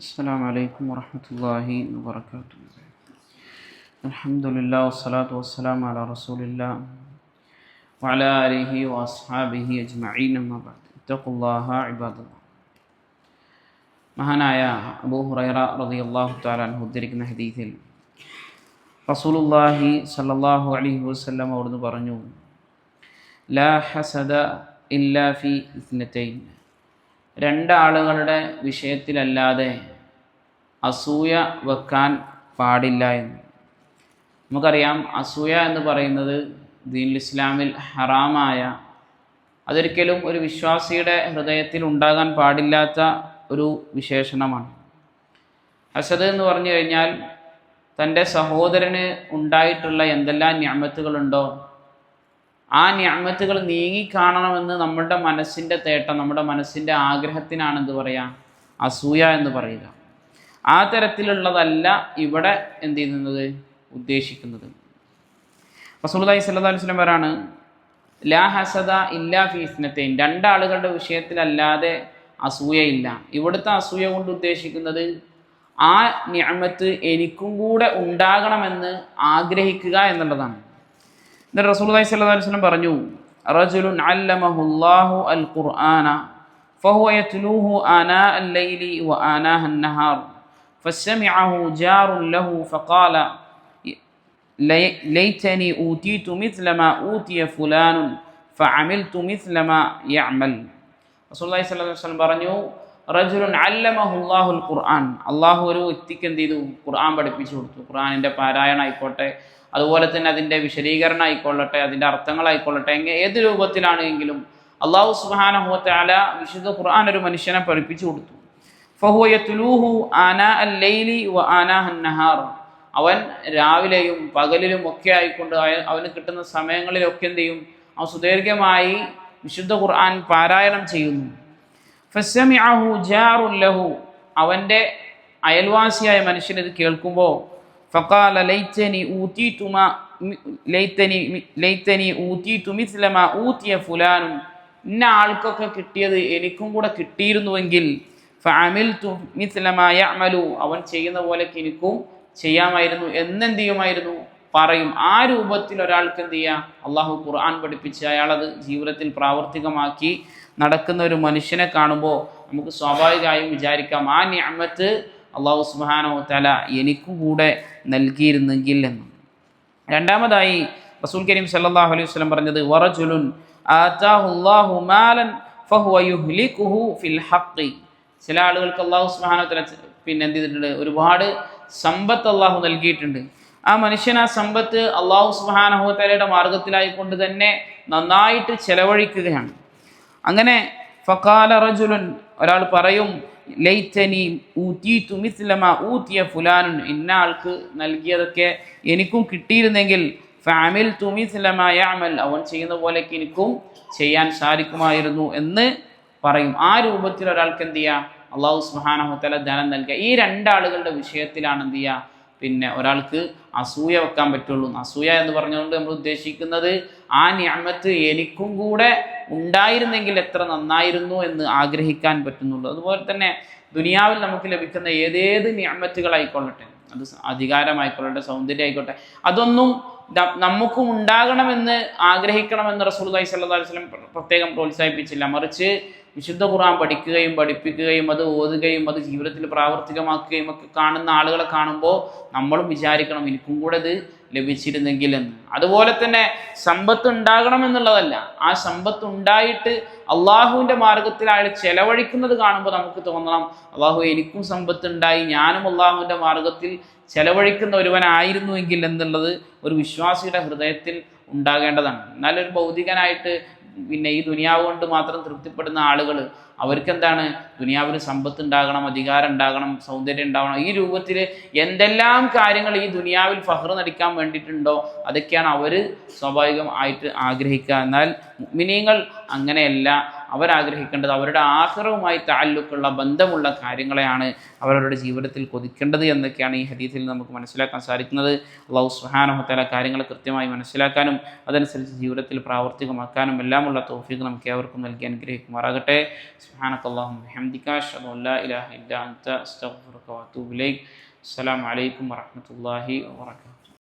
السلام عليكم ورحمة الله وبركاته. الحمد لله والصلاة والسلام على رسول الله وعلى آله وأصحابه أجمعين أما بعد اتقوا الله عباد الله. മഹാനായ അബൂ ഹുറൈറ റളിയല്ലാഹു തആല അൻഹു ഉദ്ധരിക്കുന്ന ഹദീസിൽ റസൂലുള്ളാഹി സ്വല്ലല്ലാഹു അലൈഹി വസല്ലം അവിടുന്ന് പറഞ്ഞു, ലാ ഹസദ ഇല്ലാ ഫി ഇസ്നതൈൻ, രണ്ടാളുകളുടെ വിഷയത്തിലല്ലാതെ അസൂയ വെക്കാൻ പാടില്ല എന്ന്. നമുക്കറിയാം, അസൂയ എന്ന് പറയുന്നത് ദീനുൽ ഇസ്ലാമിൽ ഹറാമായ, അതൊരിക്കലും ഒരു വിശ്വാസിയുടെ ഹൃദയത്തിൽ ഉണ്ടാകാൻ പാടില്ലാത്ത ഒരു വിശേഷണമാണ്. ഹസദ് എന്ന് പറഞ്ഞു കഴിഞ്ഞാൽ തൻ്റെ സഹോദരന് ഉണ്ടായിട്ടുള്ള എന്തെല്ലാം നിഅമത്തുകളുണ്ടോ ആ നിഅമത്തുകൾ നീങ്ങിക്കാണണമെന്ന് നമ്മുടെ മനസ്സിൻ്റെ തേട്ടം, നമ്മുടെ മനസ്സിൻ്റെ ആഗ്രഹത്തിനാണ് എന്ത് പറയുക, അസൂയ എന്ന് പറയുക. ആ തരത്തിലുള്ളതല്ല ഇവിടെ എന്ത് ചെയ്യുന്നത്, ഉദ്ദേശിക്കുന്നത്. റസൂലുള്ളാഹി സ്വല്ലല്ലാഹു അലൈഹി വസല്ലം പറയാണ്, ലാ ഹസദ ഇല്ലാ ഫീ ഇസ്നതൈൻ, രണ്ടാളുകളുടെ വിഷയത്തിലല്ലാതെ അസൂയയില്ല. ഇവിടുത്തെ അസൂയ കൊണ്ട് ഉദ്ദേശിക്കുന്നത് ആ നിഅമത്ത് എനിക്കും കൂടെ ഉണ്ടാകണമെന്ന് ആഗ്രഹിക്കുക എന്നുള്ളതാണ്. എന്നിട്ട് റസൂലുള്ളാഹി സ്വല്ലല്ലാഹു അലൈഹി വസല്ലം പറഞ്ഞു, റജുലുൻ അല്ലമഹുല്ലാഹു അൽ ഖുർആന ഫഹുവ യത്ലൂഹു ആനാ അൽ-ലൈലി വആനാ അൻ-നഹാർ ഫസമിഅഹു ജാറുൻ ലഹു ഫഖാല ലൈതനി ഊതീതു മിസ്ല മാ ഊതിയ ഫുലാനുൻ ഫഅമിൽതു മിസ്ല മാ യഅമൽ. റസൂലുള്ളാഹി സ്വല്ലല്ലാഹു അലൈഹി വസല്ലം പറഞ്ഞു, റജുലുൻ അല്ലമഹുല്ലാഹുൽ ഖുർആൻ, അള്ളാഹു ഒരു വ്യക്തിക്ക് എന്ത് ചെയ്തു, ഖുർആൻ പഠിപ്പിച്ചു കൊടുത്തു. ഖുർആനിൻ്റെ പാരായണം ആയിക്കോട്ടെ, അതുപോലെ തന്നെ അതിൻ്റെ വിശദീകരണം ആയിക്കൊള്ളട്ടെ, അതിൻ്റെ അർത്ഥങ്ങളായിക്കൊള്ളട്ടെ, ഏത് രൂപത്തിലാണെങ്കിലും അള്ളാഹു സുബ്ഹാനഹു വ തആല വിശുദ്ധ ഖുർആൻ ഒരു മനുഷ്യനെ പഠിപ്പിച്ചു കൊടുത്തു. ഫഹുവ യത്ലൂഹു ആനാ അൽ-ലൈലി വആനാ അൻ-നഹാർ, അവൻ രാവിലെയും പകലിലും ഒക്കെ ആയിക്കൊണ്ട് അവന് കിട്ടുന്ന സമയങ്ങളിലൊക്കെ എന്ത് ചെയ്യും, അവൻ സുദീർഘമായി വിശുദ്ധ ഖുർആൻ പാരായണം ചെയ്യുന്നു. ഫസമിഅഹു ജാറുൻ ലഹു, അവൻ്റെ അയൽവാസിയായ മനുഷ്യൻ ഇത് കേൾക്കുമ്പോൾ ഫഖാല ലൈതനി ഊതീതു മിസ്ല മാ ഊതിയ ഫുലാനുൻ, ഇന്ന ആൾക്കൊക്കെ കിട്ടിയത് എനിക്കും കൂടെ കിട്ടിയിരുന്നുവെങ്കിൽ ഫഅമിൽതു മിസ്ല മാ യഅമലു, അവൻ ചെയ്യുന്ന പോലെ എനിക്കും ചെയ്യാമായിരുന്നു എന്നെന്ത് ചെയ്യുമായിരുന്നു, പറയും. ആ രൂപത്തിൽ ഒരാൾക്ക് എന്ത് ചെയ്യുക, അള്ളാഹു ഖുർആൻ പഠിപ്പിച്ച് അയാളത് ജീവിതത്തിൽ പ്രാവർത്തികമാക്കി നടക്കുന്ന ഒരു മനുഷ്യനെ കാണുമ്പോൾ നമുക്ക് സ്വാഭാവികമായും വിചാരിക്കാം, ആ നിഅമത്ത് അള്ളാഹു സുബ്ഹാനഹു വ തആല എനിക്കും കൂടെ നൽകിയിരുന്നെങ്കിൽ എന്ന്. രണ്ടാമതായി റസൂൽ കരീം സല്ലല്ലാഹു അലൈഹി വസല്ലം പറഞ്ഞത്, വറജുലുൻ ആതാഹുല്ലാഹു മാലൻ ഫഹുവ യുഹ്ലികുഹു ഫിൽ ഹഖ്, ചില ആളുകൾക്ക് അള്ളാഹു സുബ്ഹാനഹു വ തആല എന്ത് ചെയ്തിട്ടുണ്ട്, ഒരുപാട് സമ്പത്ത് അള്ളാഹു നൽകിയിട്ടുണ്ട്. ആ മനുഷ്യൻ ആ സമ്പത്ത് അള്ളാഹു സുബ്ഹാനഹു വ തആലയുടെ മാർഗത്തിലായിക്കൊണ്ട് തന്നെ നന്നായിട്ട് ചെലവഴിക്കുകയാണ്. അങ്ങനെ ഫഖാല റജുലുൻ, ഒരാൾ പറയും, ലൈതനി ഊതീതു മിസ്ല മാ ഊതിയ ഫുലാനുൻ, ഇന്ന ആൾക്ക് നൽകിയതൊക്കെ എനിക്കും കിട്ടിയിരുന്നെങ്കിൽ ഫഅമിൽതു മിസ്ല മാ യഅമൽ, അവൻ ചെയ്യുന്ന പോലെ എനിക്കും ചെയ്യാൻ സാധിക്കുമായിരുന്നു എന്ന് പറയും. ആ രൂപത്തിൽ ഒരാൾക്ക് എന്ത് ചെയ്യുക, അള്ളാഹു സുബ്ഹാനഹു വ തആല ധനം നൽകുക. ഈ രണ്ടാളുകളുടെ വിഷയത്തിലാണ് എന്ത് ചെയ്യുക, പിന്നെ ഒരാൾക്ക് അസൂയ വെക്കാൻ പറ്റുള്ളൂ. അസൂയ എന്ന് പറഞ്ഞുകൊണ്ട് നമ്മൾ ഉദ്ദേശിക്കുന്നത് ആ നിഅമത്ത് എനിക്കും കൂടെ ഉണ്ടായിരുന്നെങ്കിൽ എത്ര നന്നായിരുന്നു എന്ന് ആഗ്രഹിക്കാൻ പറ്റുന്നുള്ളൂ. അതുപോലെ തന്നെ ദുനിയാവിൽ നമുക്ക് ലഭിക്കുന്ന ഏതേത് നിഅമത്തുകളായിക്കൊള്ളട്ടെ, അത് അധികാരമായിക്കൊള്ളട്ടെ, സൗന്ദര്യം ആയിക്കോട്ടെ, അതൊന്നും നമുക്കും ഉണ്ടാകണമെന്ന് ആഗ്രഹിക്കണമെന്ന് റസൂലുള്ളാഹി സ്വല്ലല്ലാഹു അലൈഹി വസല്ലം പ്രത്യേകം പ്രോത്സാഹിപ്പിച്ചില്ല. മറിച്ച് വിശുദ്ധ ഖുർആൻ പഠിക്കുകയും പഠിപ്പിക്കുകയും അത് ഓതുകയും അത് ജീവിതത്തിൽ പ്രാവർത്തികമാക്കുകയും ഒക്കെ കാണുന്ന ആളുകളെ കാണുമ്പോൾ നമ്മളും വിചാരിക്കണം, എനിക്കും കൂടെ ഇത് ലഭിച്ചിരുന്നെങ്കിൽ എന്ന്. അതുപോലെ തന്നെ സമ്പത്ത് ഉണ്ടാകണമെന്നുള്ളതല്ല, ആ സമ്പത്ത് ഉണ്ടായിട്ട് അള്ളാഹുവിൻ്റെ മാർഗത്തിൽ അയാൾ ചെലവഴിക്കുന്നത് കാണുമ്പോൾ നമുക്ക് തോന്നണം, അള്ളാഹു എനിക്കും സമ്പത്ത് ഉണ്ടായി, ഞാനും അള്ളാഹുവിൻ്റെ മാർഗത്തിൽ ചെലവഴിക്കുന്ന ഒരുവനായിരുന്നുവെങ്കിൽ എന്നുള്ളത് ഒരു വിശ്വാസിയുടെ ഹൃദയത്തിൽ ഉണ്ടാകേണ്ടതാണ്. എന്നാലൊരു ഭൗതികനായിട്ട് പിന്നെ ഈ ദുനിയാവ് കൊണ്ട് മാത്രം തൃപ്തിപ്പെടുന്ന ആളുകൾ, അവർക്കെന്താണ്, ദുനിയാവിന് സമ്പത്ത് ഉണ്ടാകണം, അധികാരം ഉണ്ടാകണം, സൗന്ദര്യം ഉണ്ടാകണം, ഈ രൂപത്തിൽ എന്തെല്ലാം കാര്യങ്ങൾ ഈ ദുനിയാവിൽ ഫഖ്ർ നടിക്കാൻ വേണ്ടിയിട്ടുണ്ടോ അതൊക്കെയാണ് അവർ സ്വാഭാവികമായിട്ട് ആഗ്രഹിക്കുക. എന്നാൽ മുഅ്മിനീങ്ങൾ അങ്ങനെയല്ല. അവരാഗ്രഹിക്കേണ്ടത് അവരുടെ ആഖിറവുമായി തഅല്ലുഖുള്ള ബന്ധമുള്ള കാര്യങ്ങളെയാണ് അവരവരുടെ ജീവിതത്തിൽ കൊതിക്കേണ്ടത് എന്നൊക്കെയാണ് ഈ ഹദീസിൽ നമുക്ക് മനസ്സിലാക്കാൻ സാധിക്കുന്നത്. അല്ലാഹു സുബ്ഹാനഹു വ തആല കാര്യങ്ങൾ കൃത്യമായി മനസ്സിലാക്കാനും അതനുസരിച്ച് ജീവിതത്തിൽ പ്രാവർത്തികമാക്കാനും എല്ലാമുള്ള തൗഫീഖ് നമുക്ക് ഏവർക്കും നൽകി അനുഗ്രഹിക്കുമാറാകട്ടെ. സുബ്ഹാനകല്ലാഹുമ്മ വബിഹംദിക അശ്ഹദു അൻ ലാ ഇലാഹ ഇല്ലാ അൻത അസ്തഗ്ഫിറുക വഅതൂബു ഇലൈക്. അസ്സലാമു അലൈക്കും വറഹ്മത്തുള്ളാഹി വബറകാതുഹു.